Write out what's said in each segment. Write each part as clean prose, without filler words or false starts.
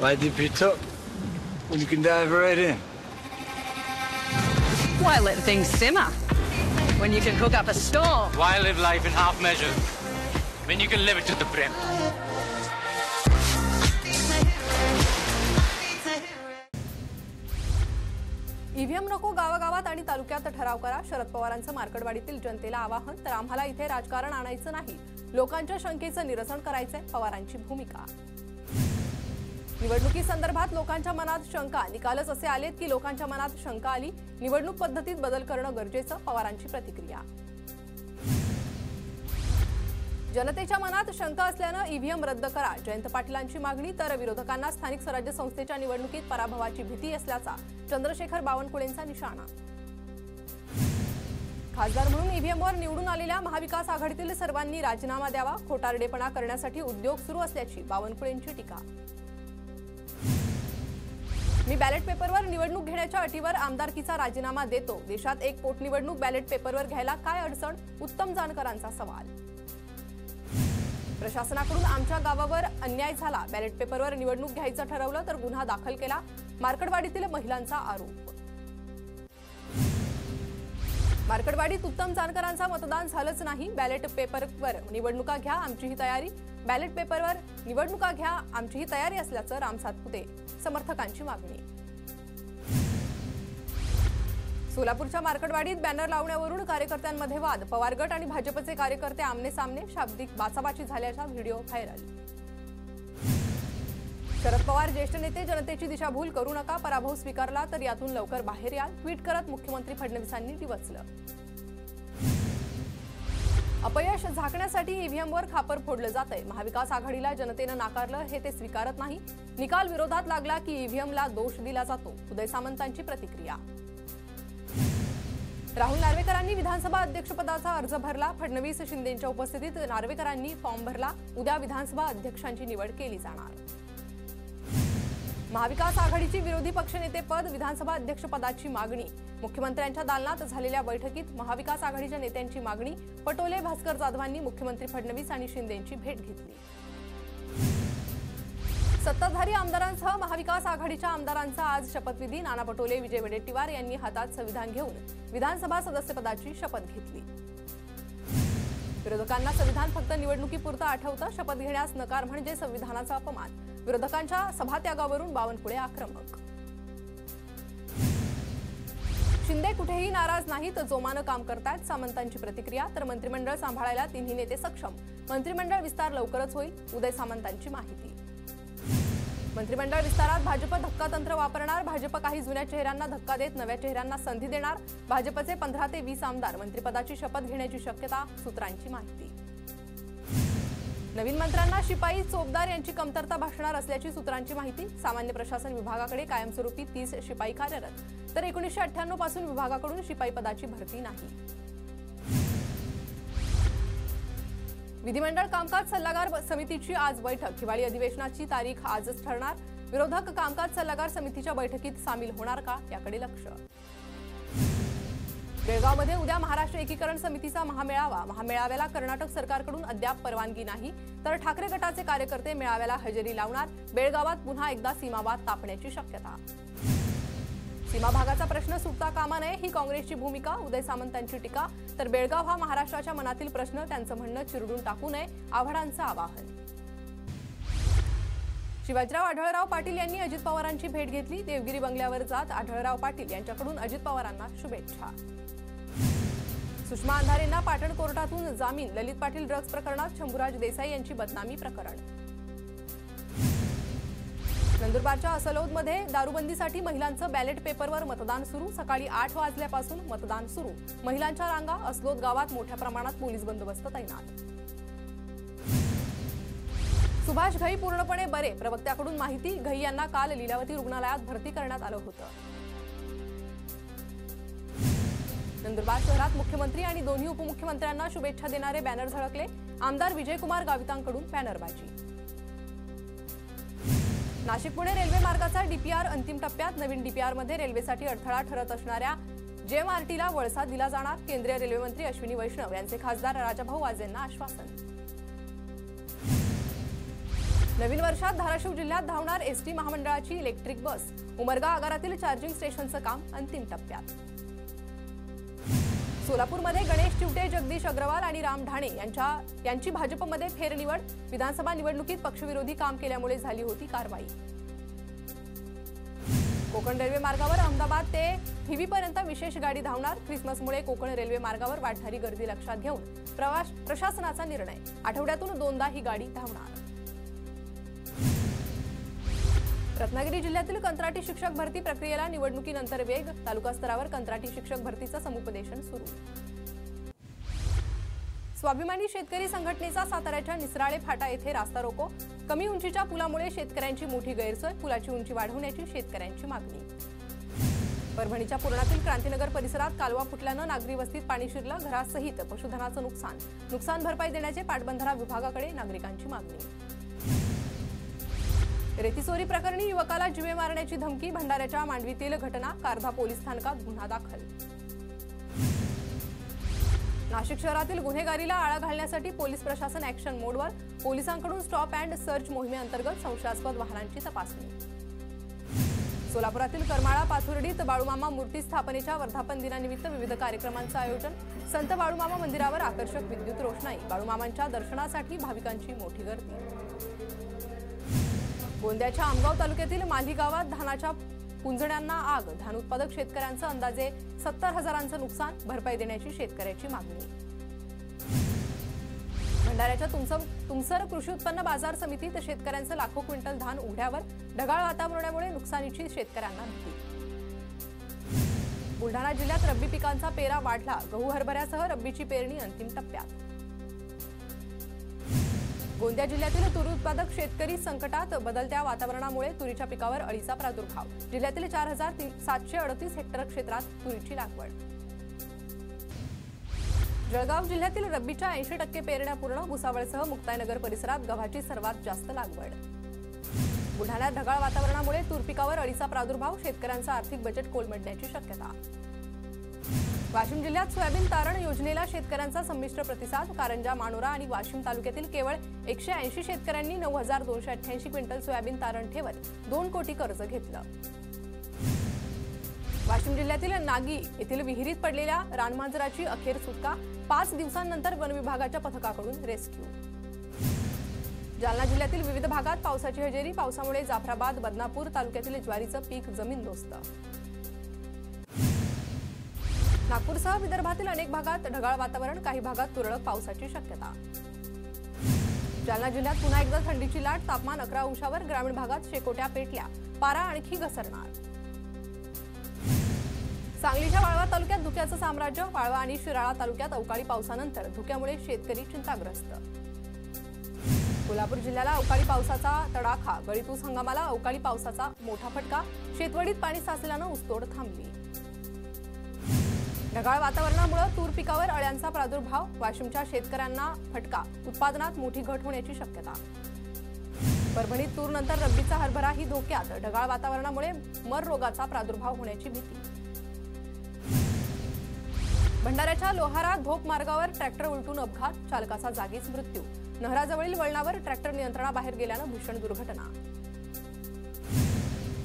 Why dip it up when you can dive right in? Why let things simmer when you can cook up a storm? Why live life in half measures when you can live it to the brim? EVM नको गावागावात आणि तालुक्यात ठराव करा. शरद पवारांचं मार्कडवाडीतील जनतेला आवाहन. तर आम्हाला इथे राजकारण आणायचं नाही, लोकांच्या शंकेचं निरसन करायचंय, पवारांची भूमिका. निवडणुकीसंदर्भात लोकांच्या मनात शंका. निकालच असे आलेत की लोकांच्या मनात शंका आली. निवडणूक पद्धतीत बदल करणं गरजेचं, पवारांची प्रतिक्रिया. जनतेच्या मनात शंका असल्यानं ईव्हीएम रद्द करा, जयंत पाटीलांची मागणी. तर विरोधकांना स्थानिक स्वराज्य संस्थेच्या निवडणुकीत पराभवाची भीती असल्याचा चंद्रशेखर बावनकुळेंचा निशाणा. खासदार म्हणून ईव्हीएमवर निवडून आलेल्या महाविकास आघाडीतील सर्वांनी राजीनामा द्यावा. खोटारडेपणा करण्यासाठी उद्योग सुरू असल्याची बावनकुळेंची टीका. मी बॅलेट पेपरवर निवडणूक घेण्याच्या अटीवर आमदारकीचा राजीनामा देतो. देशात एक पोटनिवडणूक बॅलेट पेपरवर घ्यायला काय अडचण, उत्तम जानकरांचा सवाल. प्रशासनाकडून आमच्या गावावर अन्याय झाला. बॅलेट पेपरवर निवडणूक घ्यायचं ठरवलं तर गुन्हा दाखल केला. मार्कडवाडीतील महिलांचा आरोप. मार्कडवाडीत उत्तम जानकरांचा मतदान झालंच नाही. बॅलेट पेपरवर निवडणुका घ्या, आमचीही तयारी. बॅलेट पेपरवर निवडणुका घ्या, आमचीही तयारी असल्याचं राम सातपुते समर्थकांची मागणी. सोलापूरच्या मार्कडवाडीत बॅनर लावण्यावरून कार्यकर्त्यांमध्ये वाद. पवार गट आणि भाजपचे कार्यकर्ते आमने सामने. शाब्दिक बाचाबाची झाल्याचा व्हिडिओ व्हायरल. शरद पवार ज्येष्ठ नेते, जनतेची दिशाभूल करू नका. पराभव स्वीकारला तर यातून लवकर बाहेर या. ट्विट करत मुख्यमंत्री फडणवीसांनी डिवचलं. अपयश झाकण्यासाठी ईव्हीएमवर खापर फोडलं जातंय. महाविकास आघाडीला जनतेनं नाकारलं, हे ते स्वीकारत नाही. निकाल विरोधात लागला की ईव्हीएमला दोष दिला जातो. उदय सामंतांची प्रतिक्रिया. राहुल नार्वेकरांनी विधानसभा अध्यक्षपदाचा अर्ज भरला. फडणवीस शिंदेंच्या उपस्थितीत नार्वेकरांनी फॉर्म भरला. उद्या विधानसभा अध्यक्षांची निवड केली जाणार. महाविकास आघाडीची विरोधी पक्षनेतेपद, विधानसभा अध्यक्षपदाची मागणी. मुख्यमंत्र्यांच्या दालनात झालेल्या बैठकीत महाविकास आघाडीच्या नेत्यांची मागणी. पटोले, भास्कर जाधवांनी मुख्यमंत्री फडणवीस आणि शिंदेंची भेट घेतली. सत्ताधारी आमदारांसह महाविकास आघाडीच्या आमदारांचा आज शपथविधी. नाना पटोले, विजय वडेट्टीवार यांनी हातात संविधान घेऊन विधानसभा सदस्यपदाची शपथ घेतली. विरोधकांना संविधान फक्त निवडणुकीपुरतं आठवतं. शपथ घेण्यास नकार म्हणजे संविधानाचा अपमान. विरोधकांच्या सभात्यागावरून बावनकुळे आक्रमक. शिंदे कुठेही नाराज नाहीत, जोमानं काम करतायत, सामंतांची प्रतिक्रिया. तर मंत्रिमंडळ सांभाळायला तिन्ही नेते सक्षम. मंत्रिमंडळ विस्तार लवकरच होईल. उदय सामंतांची माहिती. मंत्रिमंडळ विस्तारात भाजप धक्कातंत्र वापरणार. भाजप काही जुन्या चेहऱ्यांना धक्का देत नव्या चेहऱ्यांना संधी देणार. भाजपचे 15 ते 20 आमदार मंत्रिपदाची शपथ घेण्याची शक्यता, सूत्रांची माहिती. नवीन मंत्र्यांना शिपाई, चोपदार यांची कमतरता भासणार असल्याची सूत्रांची माहिती. सामान्य प्रशासन विभागाकडे कायमस्वरूपी 30 शिपाई कार्यरत. तर 1998 पासून विभागाकडून शिपाई पदाची भरती नाही. विधिमंडळ कामकाज सल्लागार समितीची आज बैठक. हिवाळी अधिवेशनाची तारीख आजच ठरणार. विरोधक कामकाज सल्लागार समितीच्या बैठकीत सामील होणार का, याकडे लक्ष. बेळगावमध्ये उद्या महाराष्ट्र एकीकरण समितीचा महामेळावा. महामेळाव्याला कर्नाटक सरकारकडून अद्याप परवानगी नाही. तर ठाकरे गटाचे कार्यकर्ते मेळाव्याला हजेरी लावणार. बेळगावात पुन्हा एकदा सीमावाद तापण्याची शक्यता. सीमा भागाचा प्रश्न सुटता कामा नये, ही काँग्रेसची भूमिका. उदय सामंतांची टीका. तर बेळगाव हा महाराष्ट्राच्या मनातील प्रश्न, त्यांचं म्हणणं चिरडून टाकू नये, आव्हाडांचं आवाहन. शिवाजीराव आढळराव पाटील यांनी अजित पवारांची भेट घेतली. देवगिरी बंगल्यावर जात आढळराव पाटील यांच्याकडून अजित पवारांना शुभेच्छा. सुषमा अंधारेंना पाटण कोर्टातून जामीन. ललित पाटील ड्रग्ज प्रकरणात शंभूराज देसाई यांची बदनामी प्रकरण. नंदुरबारच्या असलोदमध्ये दारूबंदीसाठी महिलांचं बॅलेट पेपरवर मतदान सुरू. सकाळी 8 वाजल्यापासून मतदान सुरू. महिलांच्या रांगा. असलोद गावात मोठ्या प्रमाणात पोलीस बंदोबस्त तैनात. सुभाष घई पूर्णपणे बरे. प्रवक्त्याकडून माहिती. घई यांना काल लीलावती रुग्णालयात भरती करण्यात आलं होतं. नंदुरबार शहरात मुख्यमंत्री आणि दोन्ही उपमुख्यमंत्र्यांना शुभेच्छा देणारे बॅनर झळकले. आमदार विजयकुमार गावितांकडून बॅनरबाजी. नाशिक पुणे रेल्वे मार्गाचा डीपीआर अंतिम टप्प्यात. नवीन डीपीआरमध्ये रेल्वेसाठी अडथळा ठरत असणाऱ्या जेएमआरटीला वळसा दिला जाणार. केंद्रीय रेल्वे मंत्री अश्विनी वैष्णव यांचे खासदार राजाभाऊ वाजेंना आश्वासन. नवीन वर्षात धाराशिव जिल्ह्यात धावणार एसटी महामंडळाची इलेक्ट्रिक बस. उमरगा आगारातील चार्जिंग स्टेशनचं काम अंतिम टप्प्यात. सोलापूरमध्ये गणेश चिवटे, जगदीश अग्रवाल आणि राम ढाणे यांची भाजपमध्ये फेरनिवड. विधानसभा निवडणुकीत पक्षविरोधी काम केल्यामुळे झाली होती कारवाई. कोकण रेल्वे मार्गावर अहमदाबाद ते थिवीपर्यंत विशेष गाडी धावणार. ख्रिसमसमुळे कोकण रेल्वे मार्गावर वाढणारी गर्दी लक्षात घेऊन प्रशासनाचा निर्णय. आठवड्यातून 2दा ही गाडी धावणार. रत्नागिरी जिल्ह्यातील कंत्राटी शिक्षक भरती प्रक्रियेला निवडणुकीनंतर वेग. तालुका स्तरावर कंत्राटी शिक्षक भरतीचं समुपदेशन सुरू. स्वाभिमानी शेतकरी संघटनेचा साताऱ्याच्या निसराळे फाटा येथे रास्ता रोको. कमी उंचीच्या पुलामुळे शेतकऱ्यांची मोठी गैरसोय. पुलाची उंची वाढवण्याची शेतकऱ्यांची मागणी. परभणीच्या पूर्णातील क्रांतीनगर परिसरात कालवा फुटल्यानं नागरी वस्तीत पाणी शिरलं. घरासहित पशुधनाचं नुकसान भरपाई देण्याचे पाटबंधारा विभागाकडे नागरिकांची मागणी. रेतीचोरी प्रकरणी युवकाला जीवे मारण्याची धमकी. भंडाऱ्याच्या मांडवीतील घटना. कारधा पोलीस स्थानकात गुन्हा दाखल. नाशिक शहरातील गुन्हेगारीला आळा घालण्यासाठी पोलीस प्रशासन ऍक्शन मोडवर. पोलिसांकडून स्टॉप अँड सर्च मोहिमेअंतर्गत संशयास्पद वाहनांची तपासणी. सोलापुरातील करमाळा पाथुर्डीत बाळूमामा मूर्ती स्थापनेच्या वर्धापन दिनानिमित्त विविध कार्यक्रमांचं आयोजन. संत बाळूमामा मंदिरावर आकर्षक विद्युत रोषणाई. बाळूमामांच्या दर्शनासाठी भाविकांची मोठी गर्दी. गोंदियाच्या आमगाव तालुक्यातील माली गावात धानाच्या पुंजण्यांना आग. धान उत्पादक शेतकऱ्यांचं अंदाजे 70,000चं नुकसान. भरपाई देण्याची शेतकऱ्याची मागणी. भंडाऱ्याच्या तुमसर कृषी उत्पन्न बाजार समितीत शेतकऱ्यांचं लाखो क्विंटल धान उघड्यावर. ढगाळ वातावरणामुळे नुकसानीची शेतकऱ्यांना भीती. बुलढाणा जिल्ह्यात रब्बी पिकांचा पेरा वाढला. गहू हरभऱ्यासह रब्बीची पेरणी अंतिम टप्प्यात. गोंदिया जिल्ह्यातील तूर उत्पादक शेतकरी संकटात. बदलत्या वातावरणामुळे तुरीच्या पिकावर अळीचा प्रादुर्भाव. जिल्ह्यातील 4,738 हेक्टर क्षेत्रात तुरीची लागवड. जळगाव जिल्ह्यातील रब्बीच्या 80% पेरण्या पूर्ण. भुसावळसह मुक्ताईनगर परिसरात गव्हाची सर्वात जास्त लागवड. बुलढाण्यात ढगाळ वातावरणामुळे तूर पिकावर अळीचा प्रादुर्भाव. शेतकऱ्यांचं आर्थिक बजेट कोलमडण्याची शक्यता. वाशिम जिल्ह्यात सोयाबीन तारण योजनेला शेतकऱ्यांचा संमिश्र प्रतिसाद. कारंजा, मानोरा आणि वाशिम तालुक्यातील केवळ 180 शेतकऱ्यांनी 9,288 क्विंटल सोयाबीन तारण ठेवत 2 कोटी कर्ज घेतलं. वाशिम जिल्ह्यातील नागी येथील विहिरीत पडलेल्या रानमांजराची अखेर सुटका. 5 दिवसांनंतर वन विभागाच्या पथकाकडून रेस्क्यू. जालना जिल्ह्यातील विविध भागात पावसाची हजेरी. पावसामुळे जाफराबाद, बदनापूर तालुक्यातील ज्वारीचं पीक जमीनदोस्त. नागपूरसह विदर्भातील अनेक भागात ढगाळ वातावरण. काही भागात तुरळक पावसाची शक्यता. जालना जिल्ह्यात पुन्हा एकदा थंडीची लाट. तापमान 11 अंशावर. ग्रामीण भागात शेकोट्या पेटल्या. पारा आणखी घसरणार. सांगलीच्या वाळवा तालुक्यात धुक्याचं साम्राज्य. वाळवा आणि शिराळा तालुक्यात अवकाळी पावसानंतर धुक्यामुळे शेतकरी चिंताग्रस्त. कोल्हापूर जिल्ह्याला अवकाळी पावसाचा तडाखा. गळीतूस हंगामाला अवकाळी पावसाचा मोठा फटका. शेतवडीत पाणी साचल्यानं ऊसतोड थांबली. ढगाळ वातावरणामुळे तूर पिकावर अळ्यांचा प्रादुर्भाव. वाशिमच्या शेतकऱ्यांना फटका. उत्पादनात मोठी घट होण्याची शक्यता. परभणीत तूरनंतर रब्बीचा हरभरा ही धोक्यात. ढगाळ वातावरणामुळे मर रोगाचा प्रादुर्भाव होण्याची भीती. भंडाऱ्याच्या लोहारा धोप मार्गावर ट्रॅक्टर उलटून अपघात. चालकाचा जागीच मृत्यू. नहराजवळील वळणावर ट्रॅक्टर नियंत्रणाबाहेर गेल्यानं भीषण दुर्घटना.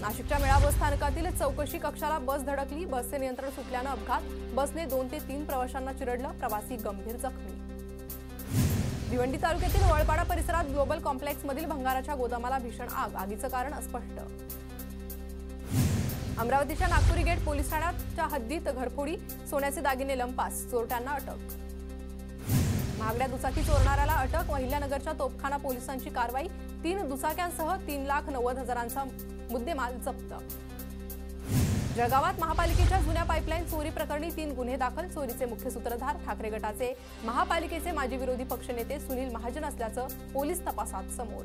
नाशिकच्या मेळा बस स्थानकातील चौकशी कक्षाला बस धडकली. बसचे नियंत्रण सुटल्यानं अपघात. बसने 2 ते 3 प्रवाशांना चिरडलं. प्रवासी गंभीर जखमी. भिवंडी तालुक्यातील वळपाडा परिसरात ग्लोबल कॉम्प्लेक्समधील भंगाराच्या गोदामाला भीषण आग. आगीचं कारण अस्पष्ट. अमरावतीच्या नागपुरी गेट पोलीस ठाण्याच्या हद्दीत घरफोडी. सोन्याचे दागिने लंपास. चोरट्यांना अटक. महागड्या दुचाकी चोरणाऱ्याला अटक. अहिल्यानगरच्या तोपखाना पोलिसांची कारवाई. 3 दुचाक्यांसह 3,90,000चा मुद्देमाल जप्त. जळगावात महापालिकेच्या जुन्या पाईपलाईन चोरी प्रकरणी 3 गुन्हे दाखल. चोरीचे मुख्य सूत्रधार ठाकरे गटाचे महापालिकेचे माजी विरोधी पक्षनेते सुनील महाजन असल्याचं पोलीस तपासात समोर.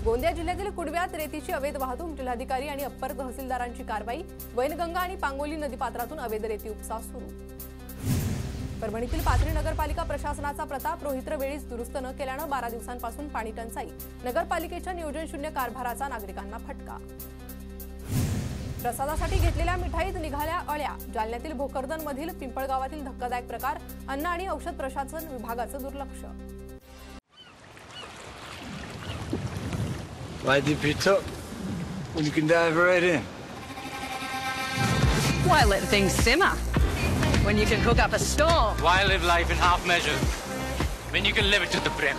गोंदिया जिल्ह्यातील कुडव्यात रेतीची अवैध वाहतूक. जिल्हाधिकारी आणि अप्पर तहसीलदारांची कारवाई. वैनगंगा आणि पांगोली नदीपात्रातून अवैध रेती उपसा सुरू. परभणीतील पाथरी नगरपालिका प्रशासनाचा प्रताप. रोहित्र वेळीच दुरुस्त न केल्यानं 12 दिवसांपासून पाणी टंचाई. नगरपालिकेच्या नियोजन शून्य कारभाराचा नागरिकांना फटका. प्रसादासाठी घेतलेल्या मिठाईत निघाल्या अळ्या. जालन्यातील भोकरदनमधील पिंपळगावातील धक्कादायक प्रकार. अन्न आणि औषध प्रशासन विभागाचं दुर्लक्ष. Why dip your tuck when you can dive right in? Why let things simmer when you can cook up a storm? Why live life in half measure when you can live it to the brim?